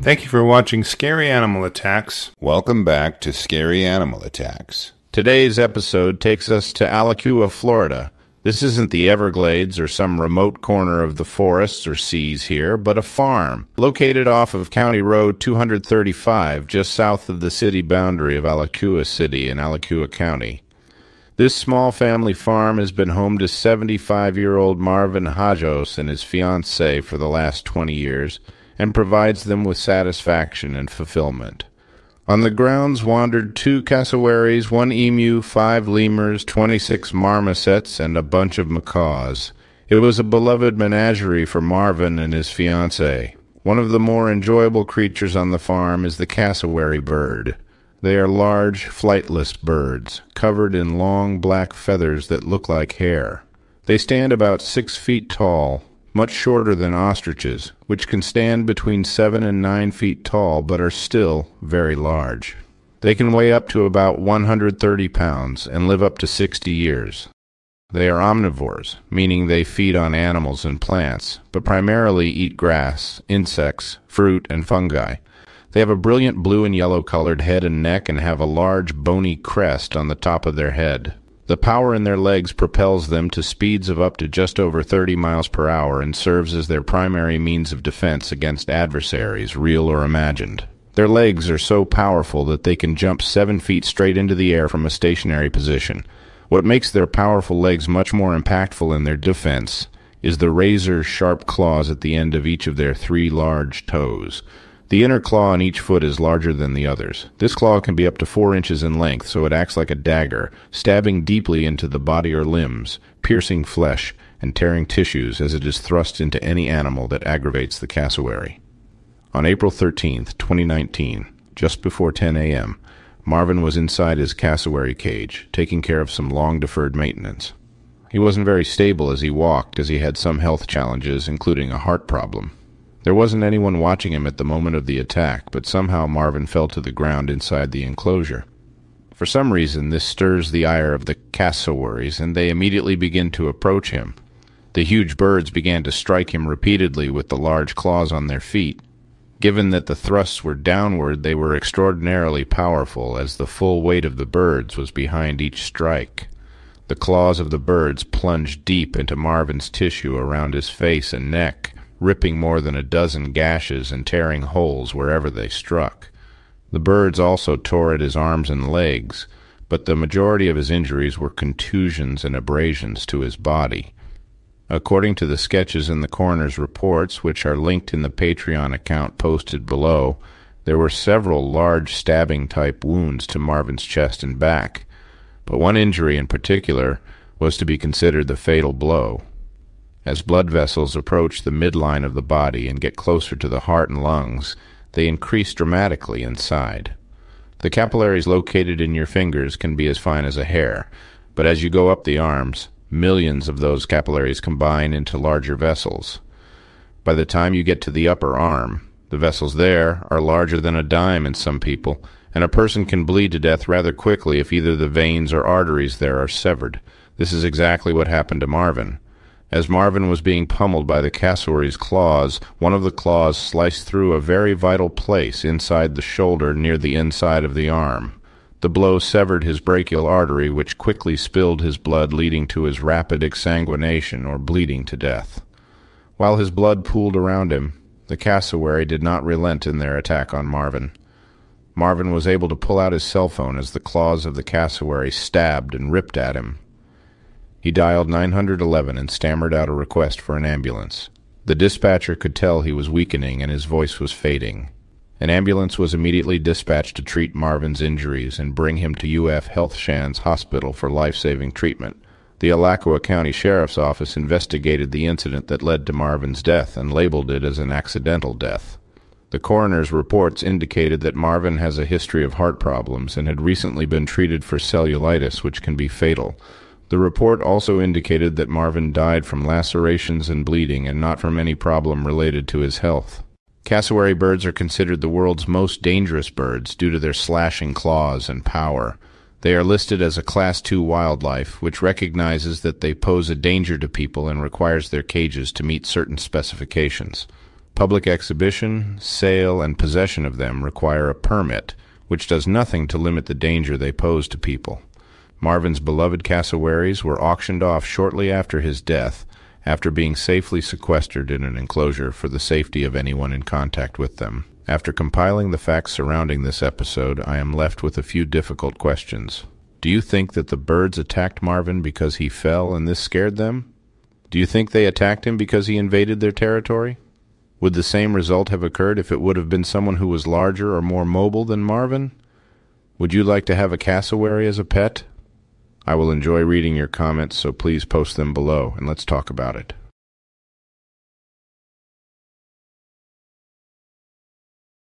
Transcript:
Thank you for watching Scary Animal Attacks. Welcome back to Scary Animal Attacks. Today's episode takes us to Alachua, Florida. This isn't the Everglades or some remote corner of the forests or seas here, but a farm located off of County Road 235, just south of the city boundary of Alachua City in Alachua County. This small family farm has been home to 75-year-old Marvin Hajos and his fiance for the last 20 years, and provides them with satisfaction and fulfillment. On the grounds wandered 2 cassowaries, 1 emu, 5 lemurs, 26 marmosets, and a bunch of macaws. It was a beloved menagerie for Marvin and his fiancée. One of the more enjoyable creatures on the farm is the cassowary bird. They are large, flightless birds, covered in long black feathers that look like hair. They stand about 6 feet tall, much shorter than ostriches, which can stand between 7 and 9 feet tall but are still very large. They can weigh up to about 130 pounds and live up to 60 years. They are omnivores, meaning they feed on animals and plants, but primarily eat grass, insects, fruit, and fungi. They have a brilliant blue and yellow-colored head and neck and have a large bony crest on the top of their head. The power in their legs propels them to speeds of up to just over 30 miles per hour and serves as their primary means of defense against adversaries, real or imagined. Their legs are so powerful that they can jump 7 feet straight into the air from a stationary position. What makes their powerful legs much more impactful in their defense is the razor-sharp claws at the end of each of their 3 large toes. The inner claw on each foot is larger than the others. This claw can be up to 4 inches in length, so it acts like a dagger, stabbing deeply into the body or limbs, piercing flesh, and tearing tissues as it is thrust into any animal that aggravates the cassowary. On April 13, 2019, just before 10 a.m., Marvin was inside his cassowary cage, taking care of some long-deferred maintenance. He wasn't very stable as he walked, as he had some health challenges, including a heart problem. There wasn't anyone watching him at the moment of the attack, but somehow Marvin fell to the ground inside the enclosure. For some reason, this stirs the ire of the Cassowaries, and they immediately begin to approach him. The huge birds began to strike him repeatedly with the large claws on their feet. Given that the thrusts were downward, they were extraordinarily powerful, as the full weight of the birds was behind each strike. The claws of the birds plunged deep into Marvin's tissue around his face and neck, ripping more than a dozen gashes and tearing holes wherever they struck. The birds also tore at his arms and legs, but the majority of his injuries were contusions and abrasions to his body. According to the sketches in the coroner's reports, which are linked in the Patreon account posted below, there were several large stabbing-type wounds to Marvin's chest and back, but one injury in particular was to be considered the fatal blow. As blood vessels approach the midline of the body and get closer to the heart and lungs, they increase dramatically inside. The capillaries located in your fingers can be as fine as a hair, but as you go up the arms, millions of those capillaries combine into larger vessels. By the time you get to the upper arm, the vessels there are larger than a dime in some people, and a person can bleed to death rather quickly if either the veins or arteries there are severed. This is exactly what happened to Marvin. As Marvin was being pummeled by the cassowary's claws, one of the claws sliced through a very vital place inside the shoulder near the inside of the arm. The blow severed his brachial artery, which quickly spilled his blood, leading to his rapid exsanguination or bleeding to death. While his blood pooled around him, the cassowary did not relent in their attack on Marvin. Marvin was able to pull out his cell phone as the claws of the cassowary stabbed and ripped at him. He dialed 911 and stammered out a request for an ambulance. The dispatcher could tell he was weakening and his voice was fading. An ambulance was immediately dispatched to treat Marvin's injuries and bring him to UF Health Shands Hospital for life-saving treatment. The Alachua County Sheriff's Office investigated the incident that led to Marvin's death and labeled it as an accidental death. The coroner's reports indicated that Marvin has a history of heart problems and had recently been treated for cellulitis, which can be fatal. The report also indicated that Marvin died from lacerations and bleeding and not from any problem related to his health. Cassowary birds are considered the world's most dangerous birds due to their slashing claws and power. They are listed as a Class II wildlife, which recognizes that they pose a danger to people and requires their cages to meet certain specifications. Public exhibition, sale, and possession of them require a permit, which does nothing to limit the danger they pose to people. Marvin's beloved cassowaries were auctioned off shortly after his death, after being safely sequestered in an enclosure for the safety of anyone in contact with them. After compiling the facts surrounding this episode, I am left with a few difficult questions. Do you think that the birds attacked Marvin because he fell and this scared them? Do you think they attacked him because he invaded their territory? Would the same result have occurred if it would have been someone who was larger or more mobile than Marvin? Would you like to have a cassowary as a pet? I will enjoy reading your comments, so please post them below, and let's talk about it.